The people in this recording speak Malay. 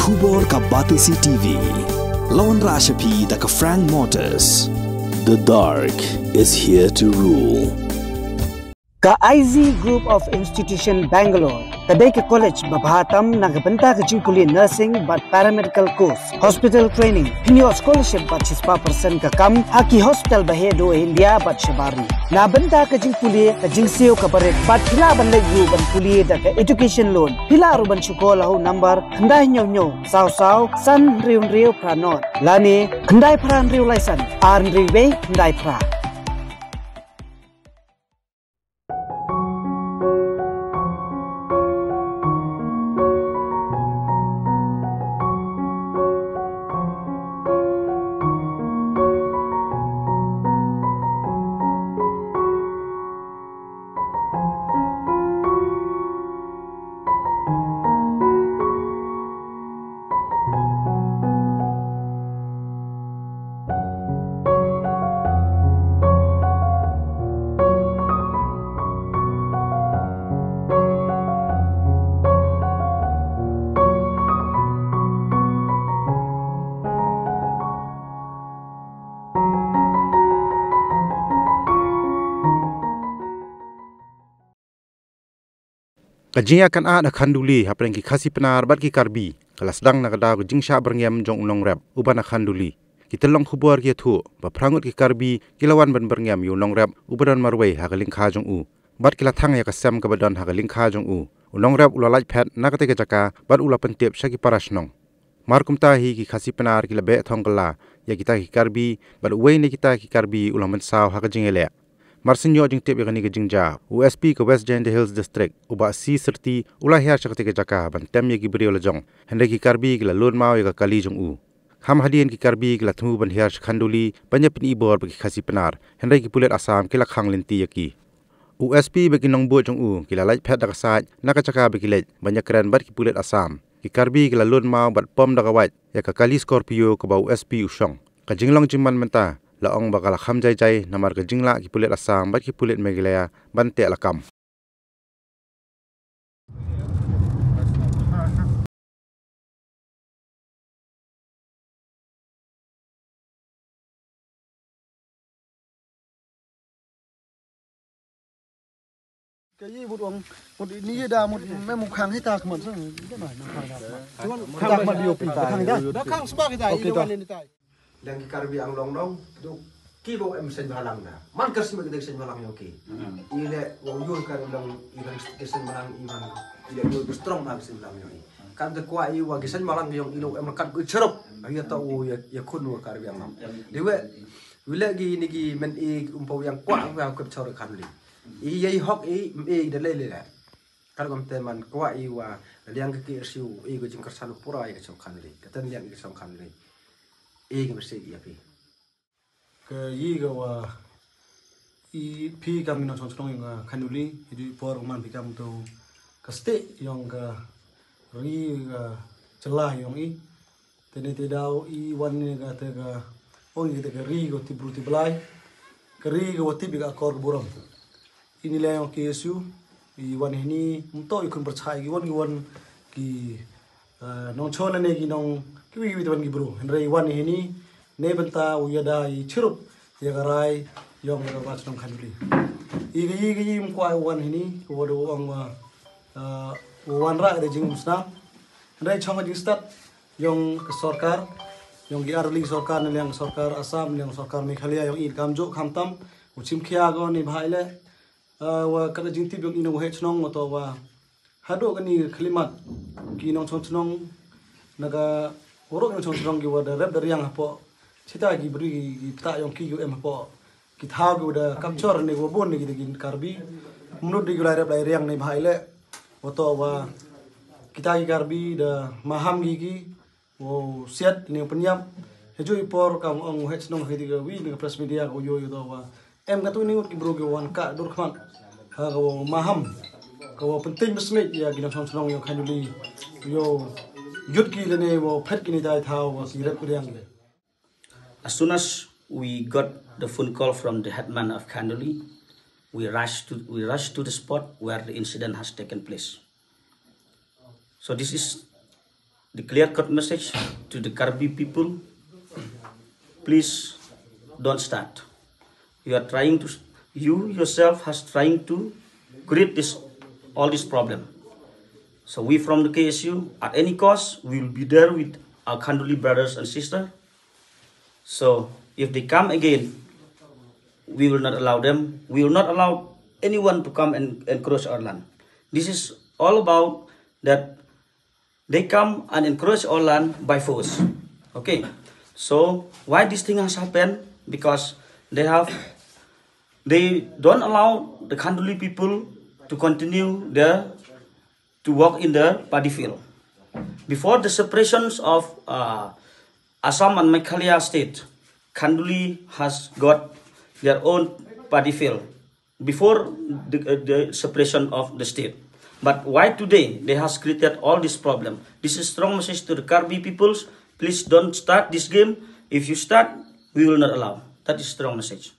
Khubor ka Batisi TV. Lawan Rashapi da ka Frank Motors. The dark is here to rule. Ka IZ Group of Institution Bangalore, kadai ke college babhatam nagabanta ka jingpuli nursing but paramedical course, hospital training, pinyo scholarship but 6% ka kam, haki hospital bahedo India but shabari. Nabanta ka jingpuli ka jingseo ka baret but hila ban layu ban puli da ka education loan. Hila ruban syukola ho number kandai nyo saw san riu pranot. Lani kandai pran riu laisan, ar riwe kandai pra. Kajing akan ada khanduli hapeng ki khasi penar bat ki karbi kelas dang na kada jing sha berngem jong unong rap ubana khanduli kita long khubor ki thu ba prangut ki karbi kilawan ban berngem yu nong rap ubadan marwei hagaling kha jong u bat kila thang ya kasam ka badan hagaling kha jong u unong rap ulalaj phet na ka te ka jaka bat ula pentep saki parasnong markum ta hi ki khasi penar ki labe thong kala ya kita ki karbi bat wei ne kita ki karbi ulaman saw hagajing ele Marsinyo jing tip yakani ke jingja USP ke West Jande Hills District uba si serti ulah hiar syakti ke jaka ban tem yagi beri ola jong hende ki karbi gila lun mau yaga kali jong u ham hadian ki karbi gila temu ban hiar khanduli banyak pin ibor bagi khasi penar hende ki pulet asam kila khang linti yaki USP bagi nong bo jong u kila laj phet daga saj naka jaka bagi lej banyak keren bat ki pulet asam ki karbi gila lun mau bat pom daga waj yaka kali Scorpio ke ba USP usong ka jinglong jingman menta laong bakal kham jai namar ke jingla ki pulet asam bat ki pulet megelaya bante alakam cái gì một uống một ní đà một mấy một hàng hết ta một số cái này nó hàng mà điều bình thang đó nó khang spa cái này nó lên cái dan karbi ang long dong do kibo em sen balang na man kasi magdeg sen balang yoki ile wong yul kan lang ilang sen balang iman ile yul strong mag sen balang yoki kan de kwa i wa sen balang yong ilo em kan ku cerop ya ta o ya kun wa karbi ang dewe wile gi ni gi men e umpo yang kwa wa ku chor kan li i ye hok e de le le kan kom te man kwa i wa liang ki siu e go jing kersan pura ya chok kan li katan liang ki chok kan li e mesti dia pi ke yi ga wa i pi kam no chong chong nga khanuli idi por man pi kam to ka ste yong ga ri ga chla yong i tene te dau i wan ne ga te ga ong i te ga ri go ti bru ti blai ka ri go ti bi ga kor buram ini le yong ki yesu i wan ni mto i kun percaya gi wan ki nong chona ne gi nong kiwi wan gi bro henry wan ini ne benta uyada i chirup ya garai yong ga ba chong khanuli i mkwa wan ini wodo ong wan ra de jing musna henry chong gi stat yong sarkar yong gi arli sarkar ne yang sarkar asam yang sarkar meghalaya yong in kamjo khamtam uchim khia go ni bhaile wa kada jingti yong ino he chnong moto wa hado gani khlimat ki nong chong chnong naga orok yang chong gi wada rep dari yang hapo cita gi beri gi ta yong ki yu em hapo ki tha gi wada capture ne go bon ne gi gin karbi menurut di gulai rep dari yang ne bhaile oto wa kita gi karbi da maham gi wo set ne penyam hejo ipor kam ong het nong he di wi ne press media go yo to wa em ga tu ni ki bro gi wan ka dur khman ha go maham go penting besmet ya gi nong chong yo khanuli yo Yud ki lene wo phet ki ni dai thao wa si rep kuriang le. As soon as we got the phone call from the headman of Khanduli, we rushed to the spot where the incident has taken place. So this is the clear-cut message to the Karbi people. Please don't start. You yourself has trying to create all this problem. So we from the KSU, at any cost, we will be there with our Khanduli brothers and sisters. So if they come again, we will not allow them. We will not allow anyone to come and encroach our land. This is all about that they come and encroach our land by force. Okay, so why this thing has happened? Because they don't allow the Khanduli people to continue to work in the paddy field. Before the separations of Assam and Meghalaya state, Khanduli has got their own paddy field before the separation of the state. But why today they has created all this problem? This is strong message to the Karbi peoples. Please don't start this game. If you start, we will not allow. That is strong message.